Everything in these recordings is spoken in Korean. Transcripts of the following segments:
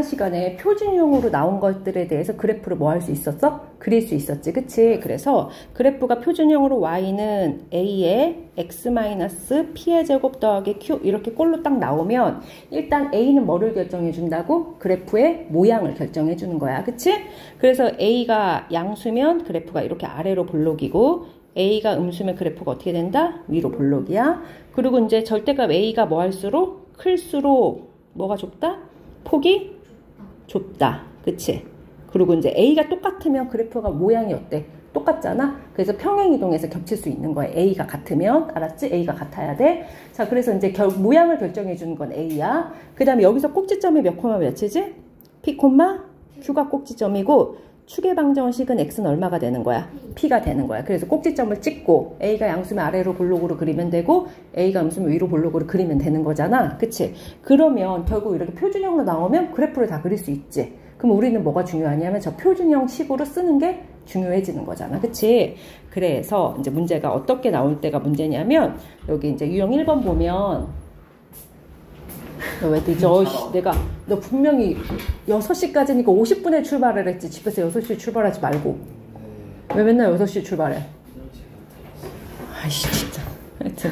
시간에 표준형으로 나온 것들에 대해서 그래프를 뭐 할 수 있었어? 그릴 수 있었지, 그치? 그래서 그래프가 표준형으로 y는 a의 x-p의 제곱 더하기 q 이렇게 꼴로 딱 나오면 일단 a는 뭐를 결정해 준다고? 그래프의 모양을 결정해 주는 거야, 그치? 그래서 a가 양수면 그래프가 이렇게 아래로 볼록이고 a가 음수면 그래프가 어떻게 된다? 위로 볼록이야. 그리고 이제 절대값 a가 뭐 할수록 클수록 뭐가 좁다? 폭이 좁다. 그치? 그리고 이제 A가 똑같으면 그래프가 모양이 어때? 똑같잖아? 그래서 평행이동해서 겹칠 수 있는 거야. A가 같으면. 알았지? A가 같아야 돼. 자, 그래서 이제 모양을 결정해 주는 건 A야. 그 다음에 여기서 꼭지점이 몇 콤마 몇이지? P 콤마 Q가 꼭지점이고 축의 방정식은 X는 얼마가 되는 거야? P가 되는 거야. 그래서 꼭지점을 찍고 A가 양수면 아래로 볼록으로 그리면 되고 A가 음수면 위로 볼록으로 그리면 되는 거잖아. 그치? 그러면 결국 이렇게 표준형으로 나오면 그래프를 다 그릴 수 있지. 그럼 우리는 뭐가 중요하냐면 저 표준형 식으로 쓰는 게 중요해지는 거잖아. 그치? 그래서 이제 문제가 어떻게 나올 때가 문제냐면 여기 이제 유형 1번 보면 너 왜 늦어? 너 분명히 6시까지니까 50분에 출발을 했지. 집에서 6시에 출발하지 말고. 왜 맨날 6시에 출발해? 아이씨, 진짜. 하여튼.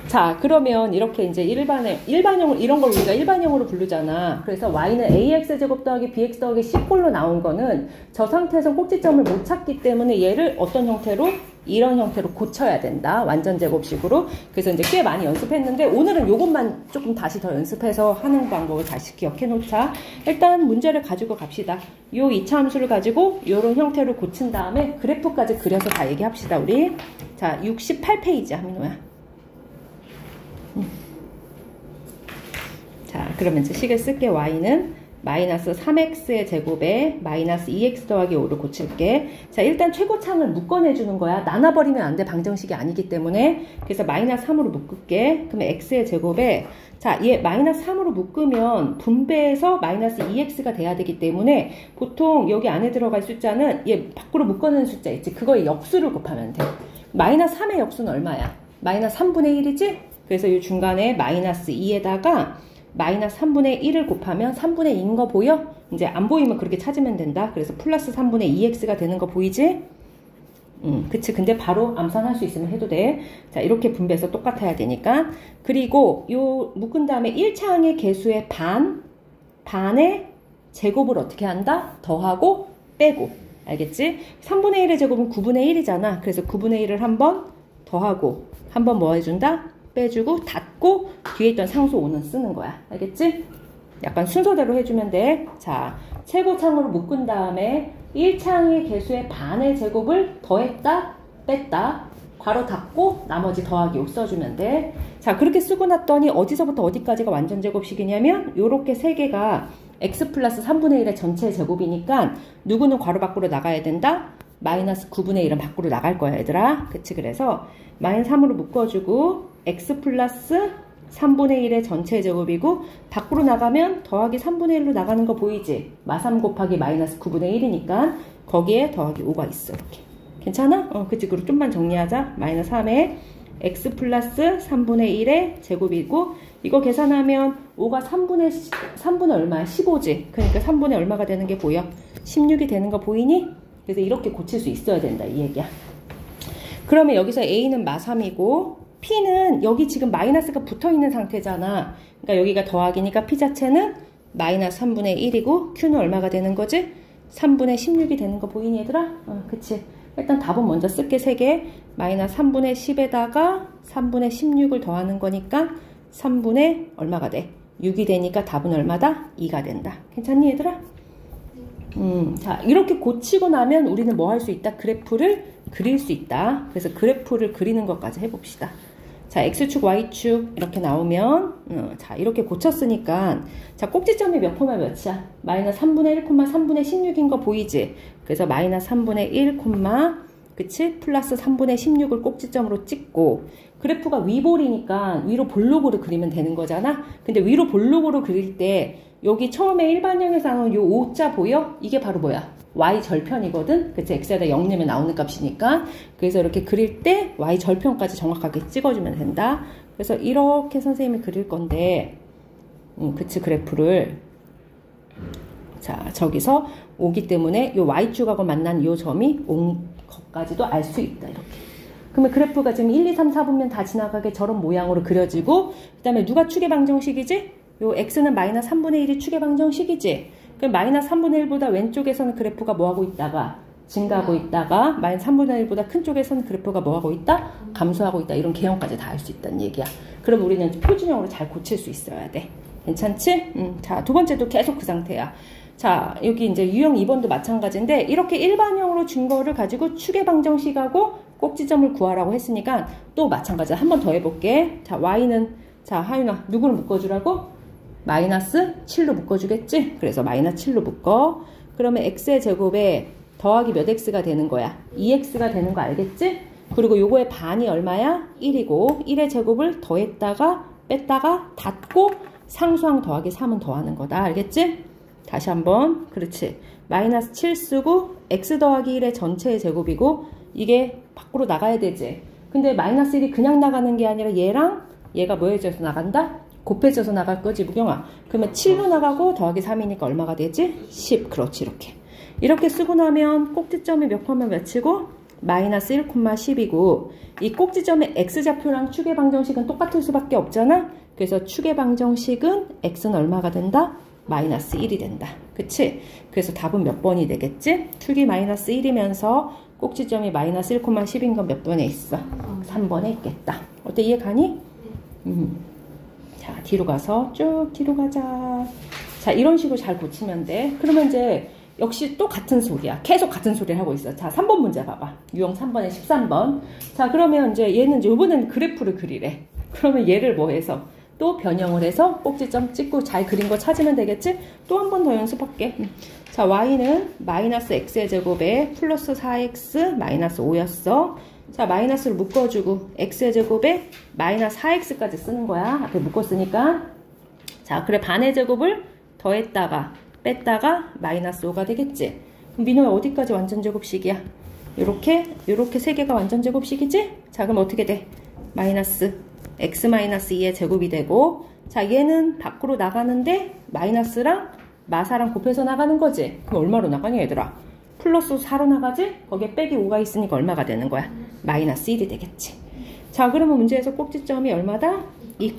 자, 그러면 이렇게 이제 일반형으로, 이런 걸 우리가 일반형으로 부르잖아. 그래서 y는 ax제곱 더하기 bx 더하기 c꼴로 나온 거는 저 상태에서 꼭지점을 못 찾기 때문에 얘를 어떤 형태로? 이런 형태로 고쳐야 된다. 완전 제곱식으로. 그래서 이제 꽤 많이 연습했는데 오늘은 요것만 조금 다시 더 연습해서 하는 방법을 다시 기억해 놓자. 일단 문제를 가지고 갑시다. 요 2차 함수를 가지고 요런 형태로 고친 다음에 그래프까지 그려서 다 얘기합시다, 우리. 자, 68페이지야, 민호야. 자, 그러면 이제 식을 쓸게. y는 마이너스 3x의 제곱에 마이너스 2x 더하기 5를 고칠게. 자, 일단 최고창을 묶어내주는 거야. 나눠버리면 안 돼. 방정식이 아니기 때문에. 그래서 마이너스 3으로 묶을게. 그러면 x의 제곱에, 자, 얘 마이너스 3으로 묶으면 분배해서 마이너스 2x가 돼야 되기 때문에 보통 여기 안에 들어갈 숫자는 얘 밖으로 묶어내는 숫자 있지. 그거에 역수를 곱하면 돼. 마이너스 3의 역수는 얼마야? 마이너스 3분의 1이지? 그래서 이 중간에 마이너스 2에다가 마이너스 3분의 1을 곱하면 3분의 2인 거 보여? 이제 안 보이면 그렇게 찾으면 된다. 그래서 플러스 3분의 2x가 되는 거 보이지? 그치. 근데 바로 암산할 수 있으면 해도 돼. 자, 이렇게 분배해서 똑같아야 되니까. 그리고 요 묶은 다음에 1차항의 개수의 반의 제곱을 어떻게 한다? 더하고 빼고. 알겠지? 3분의 1의 제곱은 9분의 1이잖아. 그래서 9분의 1을 한번 더하고 한번 뭐 해준다? 빼주고 닫고 뒤에 있던 상수 5는 쓰는 거야. 알겠지? 약간 순서대로 해주면 돼. 자, 최고창으로 묶은 다음에 1창의 개수의 반의 제곱을 더했다, 뺐다, 괄호 닫고 나머지 더하기 5 써주면 돼. 자, 그렇게 쓰고 났더니 어디서부터 어디까지가 완전 제곱식이냐면 요렇게 세 개가 x 플러스 3분의 1의 전체 제곱이니까 누구는 괄호 밖으로 나가야 된다? 마이너스 9분의 1은 밖으로 나갈 거야, 얘들아. 그치? 그래서 마이너스 3으로 묶어주고 x 플러스 3분의 1의 전체 제곱이고 밖으로 나가면 더하기 3분의 1로 나가는 거 보이지? 마3 곱하기 마이너스 9분의 1이니까 거기에 더하기 5가 있어. 이렇게. 괜찮아? 그치? 그리고 좀만 정리하자. 마이너스 3에 x 플러스 3분의 1의 제곱이고 이거 계산하면 5가 3분의 얼마야? 15지? 그러니까 3분의 얼마가 되는 게 보여? 16이 되는 거 보이니? 그래서 이렇게 고칠 수 있어야 된다, 이 얘기야. 그러면 여기서 a는 마3이고 P는 여기 지금 마이너스가 붙어있는 상태잖아. 그러니까 여기가 더하기니까 P 자체는 마이너스 3분의 1이고 Q는 얼마가 되는 거지? 3분의 16이 되는 거 보이니 얘들아? 그치. 일단 답은 먼저 쓸게. 3개. 마이너스 3분의 10에다가 3분의 16을 더하는 거니까 3분의 얼마가 돼? 6이 되니까 답은 얼마다? 2가 된다. 괜찮니 얘들아? 자, 이렇게 고치고 나면 우리는 뭐 할 수 있다? 그래프를 그릴 수 있다. 그래서 그래프를 그리는 것까지 해봅시다. 자, X축, Y축 이렇게 나오면 자, 이렇게 고쳤으니까 자, 꼭지점이 몇 콤마 몇이야? 마이너스 3분의 1 콤마 3분의 16인 거 보이지? 그래서 마이너스 3분의 1 콤마 그치? 플러스 3분의 16을 꼭지점으로 찍고 그래프가 위볼이니까 위로 볼록으로 그리면 되는 거잖아? 근데 위로 볼록으로 그릴 때 여기 처음에 일반형에서 나오는 요 5자 보여? 이게 바로 뭐야? y 절편이거든? 그치? x에다 0 내면 나오는 값이니까. 그래서 이렇게 그릴 때 y 절편까지 정확하게 찍어주면 된다. 그래서 이렇게 선생님이 그릴 건데, 그치? 그래프를 자, 저기서 오기 때문에 요 y축하고 만난 요 점이 온 것까지도 알 수 있다. 이렇게. 그러면 그래프가 지금 1, 2, 3, 4분면 다 지나가게 저런 모양으로 그려지고, 그 다음에 누가 축의 방정식이지? 요 x는 마이너스 3분의 1이 축의 방정식이지? 그럼 마이너스 3분의 1보다 왼쪽에서는 그래프가 뭐하고 있다가 증가하고 있다가 마이너스 3분의 1보다 큰 쪽에서는 그래프가 뭐하고 있다? 감소하고 있다. 이런 개형까지 다 알 수 있다는 얘기야. 그럼 우리는 표준형으로 잘 고칠 수 있어야 돼. 괜찮지? 자, 두 번째도 계속 그 상태야. 자, 여기 이제 유형 2번도 마찬가지인데, 이렇게 일반형으로 준 거를 가지고 축의 방정식하고 꼭지점을 구하라고 했으니까 또 마찬가지야. 한 번 더 해볼게. 자, y는, 자, 하윤아, 누구를 묶어주라고? 마이너스 7로 묶어주겠지? 그래서 마이너스 7로 묶어. 그러면 x의 제곱에 더하기 몇 x가 되는 거야? 2x가 되는 거 알겠지? 그리고 요거의 반이 얼마야? 1이고 1의 제곱을 더했다가 뺐다가 닫고 상수항 더하기 3은 더하는 거다. 알겠지? 다시 한번. 그렇지. 마이너스 7 쓰고 x 더하기 1의 전체의 제곱이고 이게 밖으로 나가야 되지. 근데 마이너스 1이 그냥 나가는 게 아니라 얘랑 얘가 뭐해져서 나간다? 곱해져서 나갈 거지, 무경아. 그러면 7로 나가고 더하기 3이니까 얼마가 되지? 10. 그렇지, 이렇게. 이렇게 쓰고 나면 꼭지점이 몇 콤마 몇이고? 마이너스 1,10이고 이 꼭지점의 x좌표랑 축의 방정식은 똑같을 수밖에 없잖아. 그래서 축의 방정식은 x는 얼마가 된다? 마이너스 1이 된다. 그치? 그래서 답은 몇 번이 되겠지? 축이 마이너스 1이면서 꼭지점이 마이너스 1,10인 건 몇 번에 있어? 3번에 있겠다. 어때? 이해 가니? 자, 뒤로 가서 쭉 뒤로 가자. 자, 이런 식으로 잘 고치면 돼. 그러면 이제 역시 또 같은 소리야. 계속 같은 소리를 하고 있어. 자, 3번 문제 봐봐. 유형 3번에 13번. 자, 그러면 이제 얘는 이제 이번에는 그래프를 그리래. 그러면 얘를 뭐 해서? 또 변형을 해서 꼭지점 찍고 잘 그린 거 찾으면 되겠지? 또 한 번 더 연습할게. 자, y는 마이너스 x의 제곱에 플러스 4x 마이너스 5였어. 자, 마이너스를 묶어주고 x의 제곱에 마이너스 4x까지 쓰는 거야. 앞에 묶었으니까. 자, 그래 반의 제곱을 더했다가 뺐다가 마이너스 5가 되겠지. 그럼 민호야 어디까지 완전 제곱식이야? 요렇게 세 개가 완전 제곱식이지? 자, 그럼 어떻게 돼? 마이너스 x 마이너스 2의 제곱이 되고, 자, 얘는 밖으로 나가는데 마이너스랑 마사랑 곱해서 나가는 거지. 그럼 얼마로 나가냐 얘들아? 플러스 4로 나가지? 거기에 빼기 5가 있으니까 얼마가 되는 거야? 마이너스 1이 되겠지. 자, 그러면 문제에서 꼭지점이 얼마다? 2,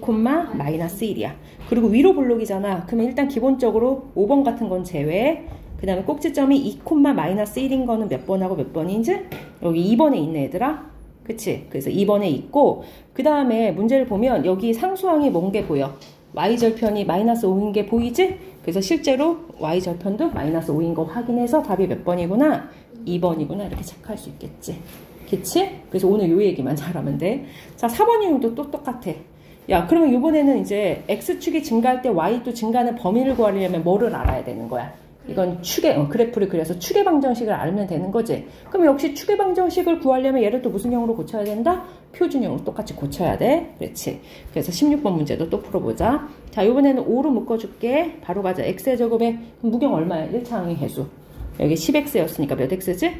마이너스 1이야. 그리고 위로 볼록이잖아. 그러면 일단 기본적으로 5번 같은 건 제외. 그 다음에 꼭지점이 2, 마이너스 1인 거는 몇 번하고 몇 번인지? 여기 2번에 있네 얘들아. 그치? 그래서 2번에 있고, 그 다음에 문제를 보면 여기 상수항이 뭔 게 보여? y절편이 마이너스 5인 게 보이지? 그래서 실제로 y절편도 마이너스 5인 거 확인해서 답이 몇 번이구나? 2번이구나. 이렇게 체크할 수 있겠지. 그치? 그래서 오늘 요 얘기만 잘하면 돼. 자, 4번 유형도 또 똑같아. 야, 그러면 이번에는 이제 x축이 증가할 때 y도 증가하는 범위를 구하려면 뭐를 알아야 되는 거야? 이건 축의, 그래프를 그려서 축의 방정식을 알면 되는 거지. 그럼 역시 축의 방정식을 구하려면 얘를 또 무슨 형으로 고쳐야 된다? 표준형으로 똑같이 고쳐야 돼. 그렇지. 그래서 16번 문제도 또 풀어보자. 자, 이번에는 5로 묶어줄게. 바로 가자. x의 제곱에 무경 얼마야? 1차항의 해수. 여기 10x였으니까 몇 x지?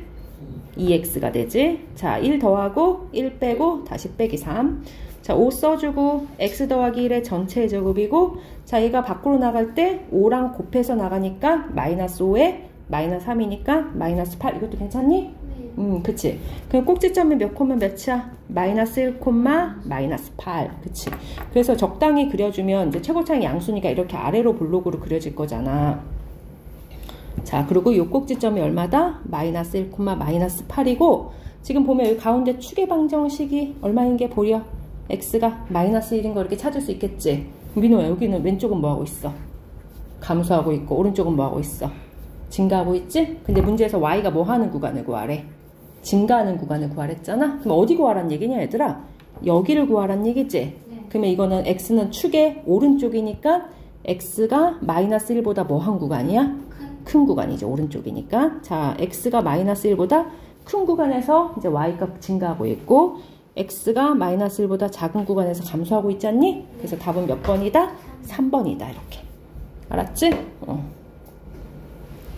2x가 되지. 자, 1 더하고 1 빼고 다시 빼기 3. 자, 5 써주고 x 더하기 1의 전체의 제곱이고, 자, 얘가 밖으로 나갈 때 5랑 곱해서 나가니까 마이너스 5에 마이너스 3이니까 마이너스 8. 이것도 괜찮니? 그치. 그럼 꼭지점이 몇 콤마 몇이야? 마이너스 1 콤마 마이너스 8. 그치. 그래서 적당히 그려주면 이제 최고차항이 양수니까 이렇게 아래로 볼록으로 그려질 거잖아. 자, 그리고 이 꼭지점이 얼마다? 마이너스 1 콤마 마이너스 8이고, 지금 보면 여기 가운데 축의 방정식이 얼마인 게 보여? x가 마이너스 1인 거 이렇게 찾을 수 있겠지. 민호야, 여기는 왼쪽은 뭐하고 있어? 감소하고 있고, 오른쪽은 뭐하고 있어? 증가하고 있지? 근데 문제에서 y가 뭐 하는 구간을 구하래? 증가하는 구간을 구하랬잖아? 그럼 어디 구하란 얘기냐 얘들아? 여기를 구하란 얘기지? 네. 그러면 이거는 x는 축의 오른쪽이니까 x가 마이너스 1보다 뭐 한 구간이야? 큰 구간이죠. 오른쪽이니까. 자, x가 마이너스 1보다 큰 구간에서 이제 y가 증가하고 있고, x가 마이너스 1보다 작은 구간에서 감소하고 있지 않니? 그래서 답은 몇 번이다? 3번이다. 이렇게. 알았지?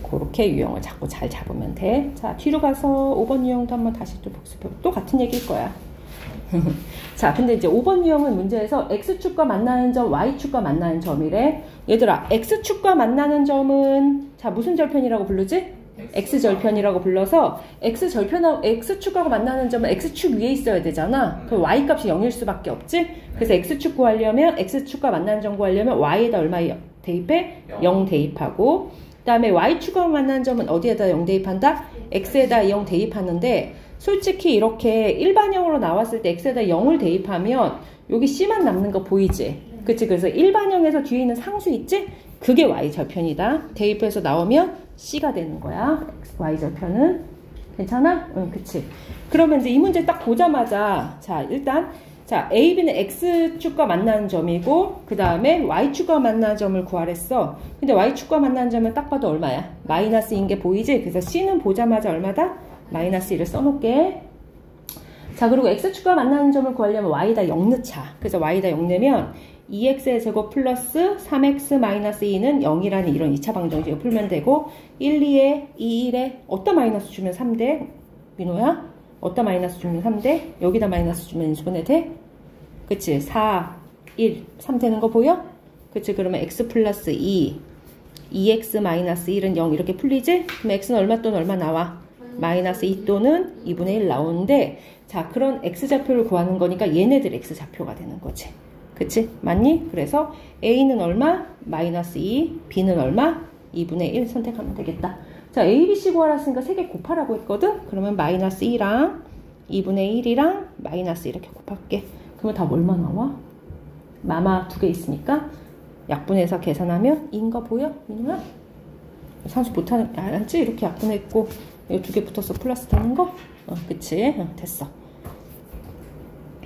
그렇게 유형을 자꾸 잘 잡으면 돼. 자, 뒤로 가서 5번 유형도 한번 다시 또 복습해보고 또 같은 얘기일 거야. 자, 근데 이제 5번 유형은 문제에서 X축과 만나는 점, Y축과 만나는 점이래. 얘들아, X축과 만나는 점은, 자, 무슨 절편이라고 부르지? X절편이라고 불러서, X축하고 만나는 점은 X축 위에 있어야 되잖아. 그럼 Y 값이 0일 수밖에 없지? 그래서 X축 구하려면, X축과 만나는 점 구하려면 Y에다 얼마 대입해? 0 대입하고, 그 다음에 Y축과 만나는 점은 어디에다 0 대입한다? X에다 0 대입하는데, 솔직히 이렇게 일반형으로 나왔을 때 X에다 0을 대입하면 여기 C만 남는 거 보이지? 그치? 그래서 일반형에서 뒤에 있는 상수 있지? 그게 Y절편이다. 대입해서 나오면 C가 되는 거야. Y절편은. 괜찮아? 응, 그치? 그러면 이제 이 문제 딱 보자마자, 자, 일단, 자, A, B는 X축과 만나는 점이고, 그 다음에 Y축과 만나는 점을 구하랬어. 근데 Y축과 만나는 점은 딱 봐도 얼마야? 마이너스인 게 보이지? 그래서 C는 보자마자 얼마다? 마이너스 1을 써놓을게. 자, 그리고 X축과 만나는 점을 구하려면 Y에다 0 넣자. 그래서 Y에다 0 내면 2X의 제곱 플러스 3X 마이너스 2는 0이라는 이런 2차 방정식을 풀면 되고, 1, 2에 2, 1에 어디다 마이너스 주면 3대? 민호야? 어디다 마이너스 주면 3대? 여기다 마이너스 주면 인수분해 돼? 그치? 4, 1, 3 되는 거 보여? 그치? 그러면 X 플러스 2, 2X 마이너스 1은 0 이렇게 풀리지? 그럼 X는 얼마 또는 얼마 나와? 마이너스 2 또는 2분의 1 나오는데, 자, 그런 X좌표를 구하는 거니까 얘네들 X좌표가 되는 거지. 그치? 맞니? 그래서 A는 얼마? 마이너스 2, B는 얼마? 2분의 1 선택하면 되겠다. 자, A, B, C 구하랬으니까 3개 곱하라고 했거든? 그러면 마이너스 2랑 2분의 1이랑 마이너스 이렇게 곱할게. 그러면 답 얼마 나와? 마마 2개 있으니까 약분해서 계산하면 2인 거 보여? 민우야? 산수 못하는, 알지? 이렇게 약분했고 이거 2개 붙어서 플러스 되는 거? 그치? 됐어.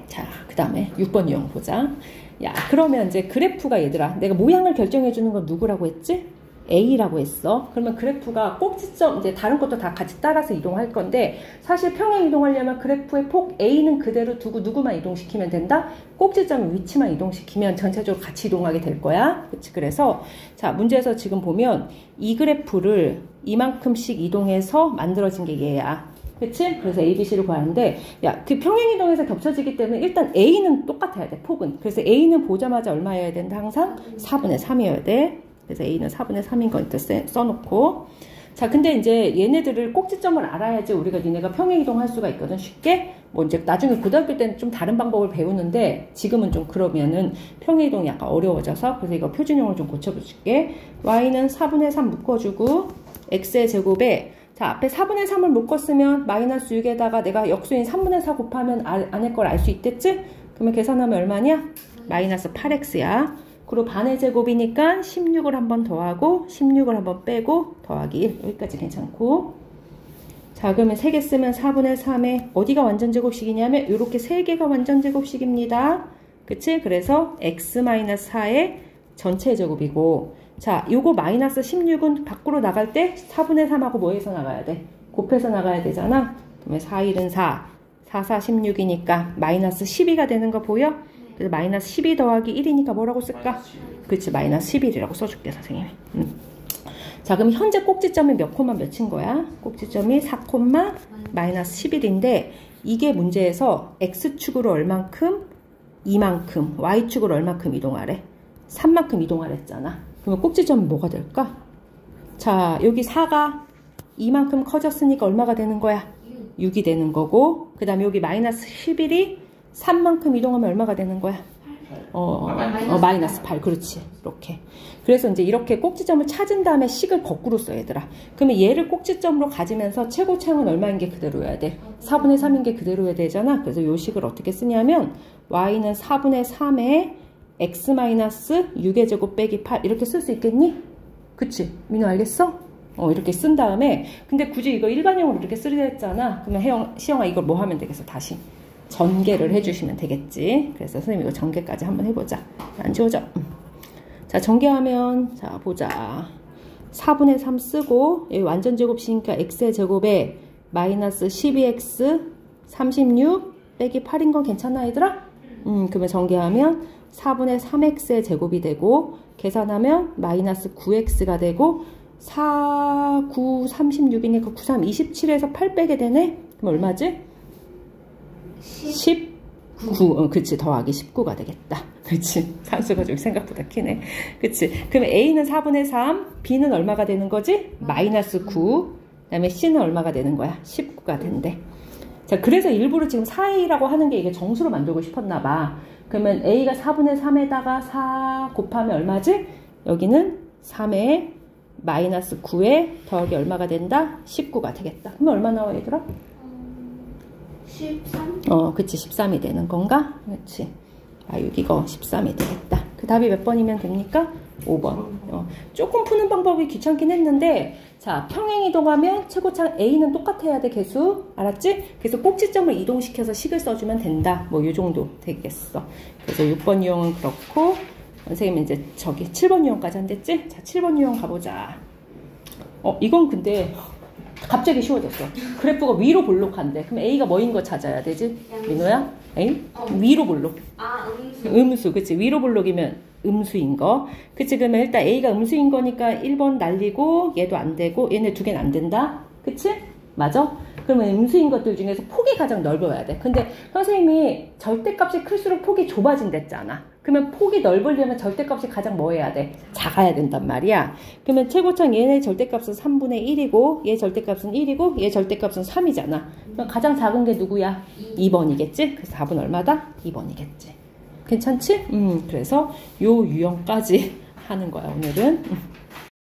자, 그 다음에 6번 유형 보자. 야, 그러면 이제 그래프가 얘들아, 내가 모양을 결정해주는 건 누구라고 했지? A라고 했어. 그러면 그래프가 꼭지점, 이제 다른 것도 다 같이 따라서 이동할 건데, 사실 평행 이동하려면 그래프의 폭 A는 그대로 두고 누구만 이동시키면 된다? 꼭지점 위치만 이동시키면 전체적으로 같이 이동하게 될 거야. 그치? 그래서, 자, 문제에서 지금 보면 이 그래프를 이만큼씩 이동해서 만들어진 게 얘야. 그치? 그래서 A, B, C를 구하는데, 야, 그 평행이동에서 겹쳐지기 때문에 일단 A는 똑같아야 돼, 폭은. 그래서 A는 보자마자 얼마여야 된다? 항상 4분의 3이어야 돼. 그래서 A는 4분의 3인 거 일단 써놓고. 자, 근데 이제 얘네들을 꼭지점을 알아야지 우리가 니네가 평행이동 할 수가 있거든, 쉽게. 뭐 이제 나중에 고등학교 때는 좀 다른 방법을 배우는데, 지금은 좀 그러면은 평행이동이 약간 어려워져서, 그래서 이거 표준형을 좀 고쳐줄게. Y는 4분의 3 묶어주고, X의 제곱에, 자, 앞에 4분의 3을 묶었으면 마이너스 6에다가 내가 역수인 3분의 4 곱하면 안에 걸 알 수 있겠지? 그러면 계산하면 얼마냐? 마이너스 8X야. 그리고 반의 제곱이니까 16을 한번 더하고 16을 한번 빼고 더하기 1. 여기까지 괜찮고. 자, 그러면 3개 쓰면 4분의 3에 어디가 완전 제곱식이냐면 이렇게 3개가 완전 제곱식입니다. 그치? 그래서 x-4의 전체 제곱이고, 자, 요거 마이너스 16은 밖으로 나갈 때 4분의 3하고 뭐 해서 나가야 돼? 곱해서 나가야 되잖아. 그러면 4, 1은 4, 4, 4, 16이니까 마이너스 12가 되는 거 보여? 그래서 마이너스 12 더하기 1이니까 뭐라고 쓸까? 그치, 마이너스 11이라고 써줄게, 선생님이. 자, 그럼 현재 꼭지점이 몇 콤마 몇인 거야? 꼭지점이 4 콤마 마이너스 11인데, 이게 문제에서 X축으로 얼만큼? 이만큼. Y축으로 얼만큼 이동하래? 3만큼 이동하랬잖아. 그러면 꼭지점은 뭐가 될까? 자, 여기 4가 이만큼 커졌으니까 얼마가 되는 거야? 6이 되는 거고, 그 다음에 여기 마이너스 11이 3만큼 이동하면 얼마가 되는 거야? 마이너스 8. 그렇지. 이렇게. 그래서 이제 이렇게 꼭지점을 찾은 다음에 식을 거꾸로 써, 얘들아. 그러면 얘를 꼭지점으로 가지면서 최고차항은 얼마인 게 그대로여야 돼? 4분의 3인 게 그대로여야 되잖아. 그래서 요 식을 어떻게 쓰냐면, y는 4분의 3에 x-6의 제곱 빼기 8 이렇게 쓸 수 있겠니? 그치? 민호 알겠어? 이렇게 쓴 다음에, 근데 굳이 이거 일반형으로 이렇게 쓰려 했잖아. 그러면 시영아 이걸 뭐 하면 되겠어? 다시 전개를 해주시면 되겠지. 그래서 선생님 이거 전개까지 한번 해보자. 안 지워져? 자, 전개하면, 자, 보자. 4분의 3 쓰고, 여기 완전 제곱식이니까 x의 제곱에 마이너스 12x 36 빼기 8인 건 괜찮아, 얘들아? 그러면 전개하면 4분의 3x의 제곱이 되고, 계산하면 마이너스 9x가 되고, 4, 9, 36이니까 9, 3, 27에서 8 빼게 되네? 그럼 얼마지? 19 9. 그치. 더하기 19가 되겠다. 그치. 산수가 좀 생각보다 크네. 그치. 그럼 A는 4분의 3, B는 얼마가 되는 거지? 마이너스 9. 그 다음에 C는 얼마가 되는 거야? 19가 된대. 자, 그래서 일부러 지금 4A라고 하는 게 이게 정수로 만들고 싶었나 봐. 그러면 A가 4분의 3에다가 4 곱하면 얼마지? 여기는 3에 마이너스 9에 더하기 얼마가 된다? 19가 되겠다. 그러면 얼마 나와 얘들아? 13? 그치. 13이 되는 건가? 그치. 이거 13이 되겠다. 그 답이 몇 번이면 됩니까? 5번. 조금 푸는 방법이 귀찮긴 했는데, 자, 평행 이동하면 최고창 A는 똑같아야 돼, 개수. 알았지? 그래서 꼭지점을 이동시켜서 식을 써주면 된다. 뭐, 요 정도 되겠어. 그래서 6번 유형은 그렇고, 선생님은 이제 저기 7번 유형까지 한댔지? 자, 7번 유형 가보자. 이건 근데 갑자기 쉬워졌어. 그래프가 위로 볼록한데. 그럼 A가 뭐인 거 찾아야 되지? 민호야? A? 위로 볼록. 음수. 그치. 위로 볼록이면 음수인 거. 그치. 그러면 일단 A가 음수인 거니까 1번 날리고 얘도 안 되고 얘네 두 개는 안 된다. 그치? 맞아? 그러면 음수인 것들 중에서 폭이 가장 넓어야 돼. 근데 선생님이 절대값이 클수록 폭이 좁아진댔잖아. 그러면 폭이 넓으려면 절대값이 가장 뭐 해야 돼? 작아야 된단 말이야. 그러면 최고창 얘네 절대값은 3분의 1이고 얘 절대값은 1이고 얘 절대값은 3이잖아. 그럼 가장 작은 게 누구야? 2번이겠지? 그래서 답은 얼마다? 2번이겠지. 괜찮지? 그래서 요 유형까지 하는 거야, 오늘은.